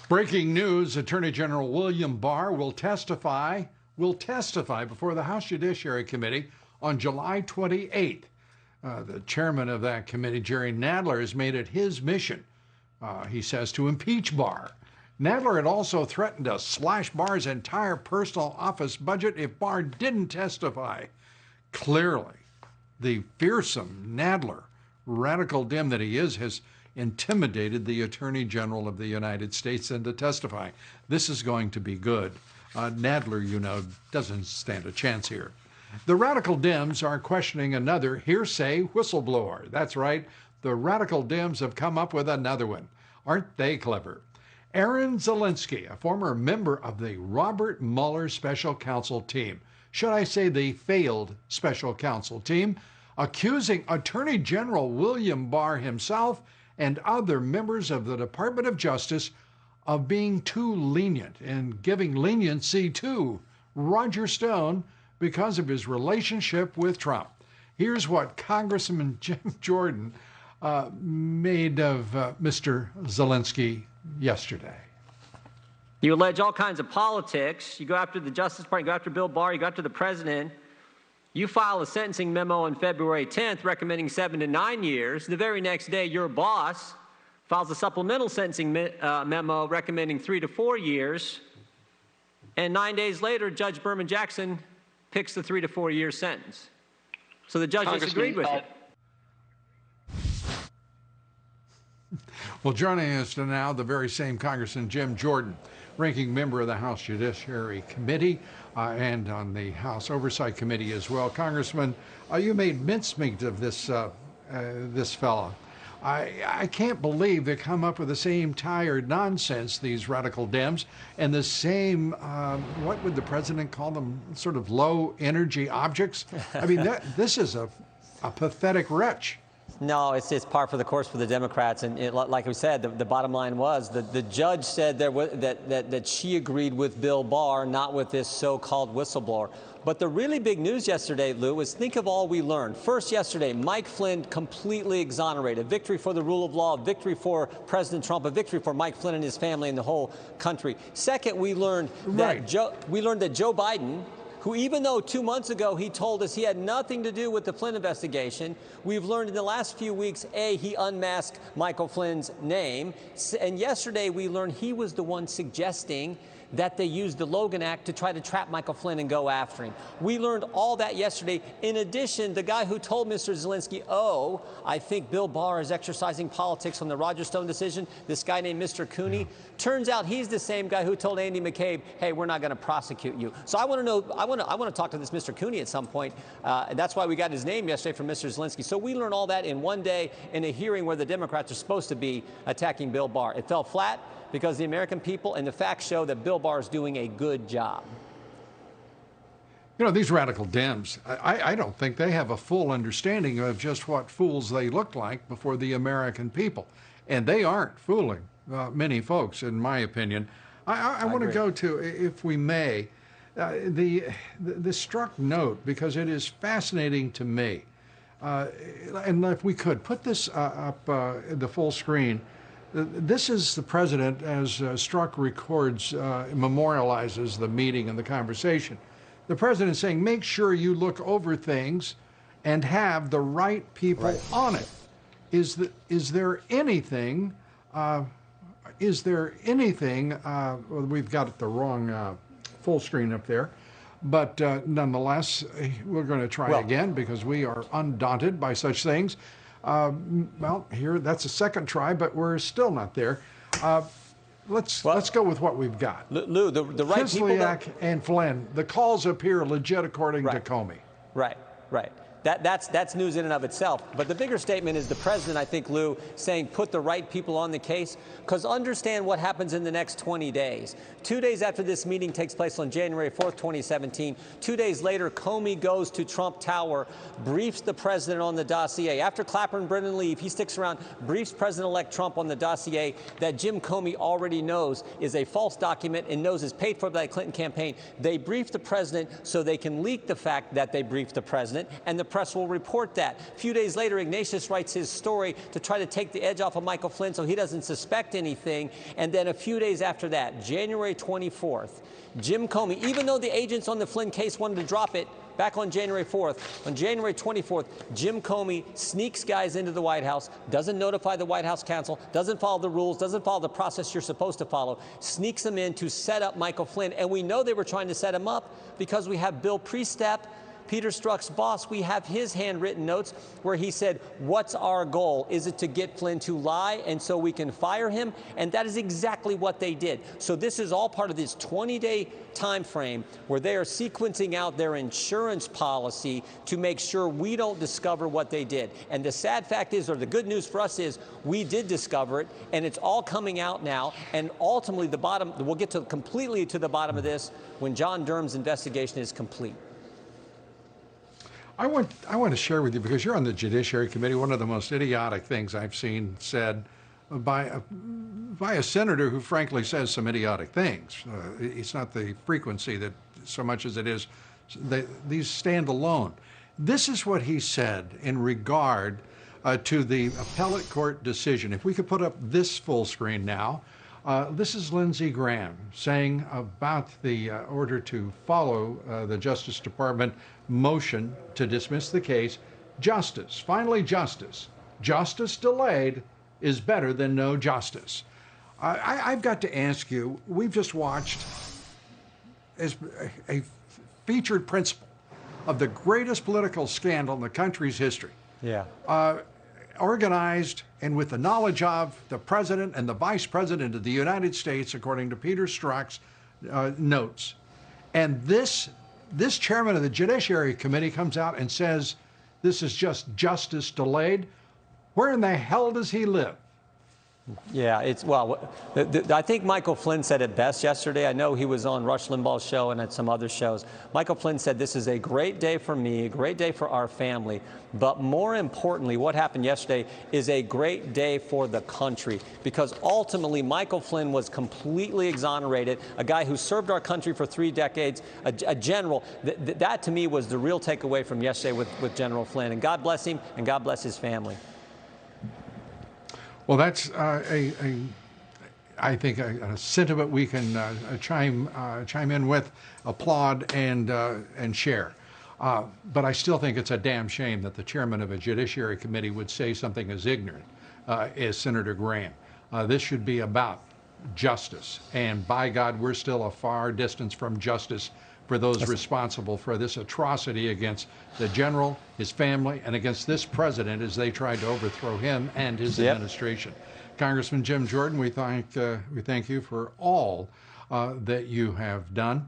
Breaking news, Attorney General William Barr will testify before the House Judiciary Committee on July 28th. The chairman of that committee, Jerry Nadler, has made it his mission, he says, to impeach Barr. Nadler had also threatened to slash Barr's entire personal office budget if Barr didn't testify. Clearly, the fearsome Nadler, radical dim that he is, has intimidated the Attorney General of the United States into testifying. This is going to be good. Nadler, you know, doesn't stand a chance here. The radical Dems are questioning another hearsay whistleblower. That's right, the radical Dems have come up with another one. Aren't they clever? Aaron Zelinsky, a former member of the Robert Mueller Special Counsel team, should I say the failed Special Counsel team, accusing Attorney General William Barr himself and other members of the Department of Justice of being too lenient and giving leniency to Roger Stone because of his relationship with Trump. Here's what Congressman Jim Jordan made of Mr. Zelinsky yesterday. You allege all kinds of politics. You go after the Justice Department, you go after Bill Barr, you go after the president. You file a sentencing memo on February 10th recommending 7 to 9 years. The very next day, your boss files a supplemental sentencing memo recommending 3 to 4 years. And 9 days later, Judge Berman Jackson picks the 3 to 4 year sentence. So the judge disagreed with it. Well, joining us now, the very same Congressman Jim Jordan, ranking member of the House Judiciary Committee and on the House Oversight Committee as well. Congressman, you made mincemeat of this fella. I can't believe they come up with the same tired nonsense, these radical Dems, and the same, what would the president call them, sort of low energy objects? I mean, this is a pathetic wretch. No, it's par for the course for the Democrats, and like we said, the bottom line was the judge said that she agreed with Bill Barr, not with this so-called whistleblower. But the really big news yesterday, Lou, is think of all we learned. First, yesterday, Mike Flynn completely exonerated. Victory for the rule of law, victory for President Trump, a victory for Mike Flynn and his family and the whole country. Second, we learned that Joe Biden, who even though 2 months ago he told us he had nothing to do with the Flynn investigation, we've learned in the last few weeks, A, he unmasked Michael Flynn's name, and yesterday we learned he was the one suggesting that they used the Logan Act to try to trap Michael Flynn and go after him. We learned all that yesterday. In addition, the guy who told Mr. Zelinsky, oh, I think Bill Barr is exercising politics on the Roger Stone decision, this guy named Mr. Cooney, turns out he's the same guy who told Andy McCabe, hey, we're not going to prosecute you. So I want to know, I want to talk to this Mr. Cooney at some point. And that's why we got his name yesterday from Mr. Zelinsky. So we learned all that in one day in a hearing where the Democrats are supposed to be attacking Bill Barr. It fell flat because the American people and the facts show that Bill Barr is doing a good job. You know, these radical Dems, I don't think they have a full understanding of just what fools they look like before the American people. And they aren't fooling many folks, in my opinion. I want to go to, if we may, the struck note, because it is fascinating to me. And if we could put this up the full screen. This is the president, as Strzok records, memorializes the meeting and the conversation. The president saying, make sure you look over things and have the right people on it. Is there anything, well, we've got it the wrong full screen up there, but nonetheless, we're going to try again because we are undaunted by such things. Well, here, that's a second try, but we're still not there. Let's go with what we've got. Lou, the right people... Kislyak and Flynn, the calls appear legit according to Comey. Right. That's news in and of itself. But the bigger statement is the president, I think, Lou, saying put the right people on the case, because understand what happens in the next 20 days. 2 days after this meeting takes place on January 4th, 2017, 2 days later, Comey goes to Trump Tower, briefs the president on the dossier. After Clapper and Brennan leave, he sticks around, briefs President-elect Trump on the dossier that Jim Comey already knows is a false document and knows is paid for by the Clinton campaign. They brief the president so they can leak the fact that they briefed the president, and the press will report that. A few days later, Ignatius writes his story to try to take the edge off of Michael Flynn so he doesn't suspect anything. And then a few days after that, January 24th, Jim Comey, even though the agents on the Flynn case wanted to drop it back on January 4th, on January 24th, Jim Comey sneaks guys into the White House, doesn't notify the White House counsel, doesn't follow the rules, doesn't follow the process you're supposed to follow, sneaks them in to set up Michael Flynn. And we know they were trying to set him up because we have Bill Priestap, Peter Strzok's boss, we have his handwritten notes where he said, what's our goal? Is it to get Flynn to lie and so we can fire him? And that is exactly what they did. So this is all part of this 20-day time frame where they are sequencing out their insurance policy to make sure we don't discover what they did. And the sad fact is, or the good news for us is, we did discover it, and it's all coming out now. And ultimately, we'll get completely to the bottom of this when John Durham's investigation is complete. I want to share with you, because you're on the Judiciary Committee, one of the most idiotic things I've seen said by a senator who frankly says some idiotic things. It's not the frequency that so much as it is these stand alone. This is what he said in regard to the appellate court decision. If we could put up this full screen now. This is Lindsey Graham saying about the order to follow the Justice Department motion to dismiss the case. Justice, finally justice. Justice delayed is better than no justice. I've got to ask you, we've just watched as a featured principle of the greatest political scandal in the country's history. Yeah. Organized and with the knowledge of the president and the vice president of the United States, according to Peter Strzok's notes. And this chairman of the Judiciary Committee comes out and says this is just justice delayed. Where in the hell does he live? Yeah, I think Michael Flynn said it best yesterday. I know he was on Rush Limbaugh's show and at some other shows. Michael Flynn said, this is a great day for me, a great day for our family. But more importantly, what happened yesterday is a great day for the country, because ultimately Michael Flynn was completely exonerated, a guy who served our country for 3 decades, a general. That to me was the real takeaway from yesterday with General Flynn. And God bless him, and God bless his family. Well, that's I think a sentiment we can chime in with, applaud, and share. But I still think it's a damn shame that the chairman of a Judiciary Committee would say something as ignorant as Senator Graham. This should be about justice, and by God, we're still a far distance from justice for those responsible for this atrocity against the general, his family, and against this president as they tried to overthrow him and his administration. Congressman Jim Jordan, we thank you for all that you have done.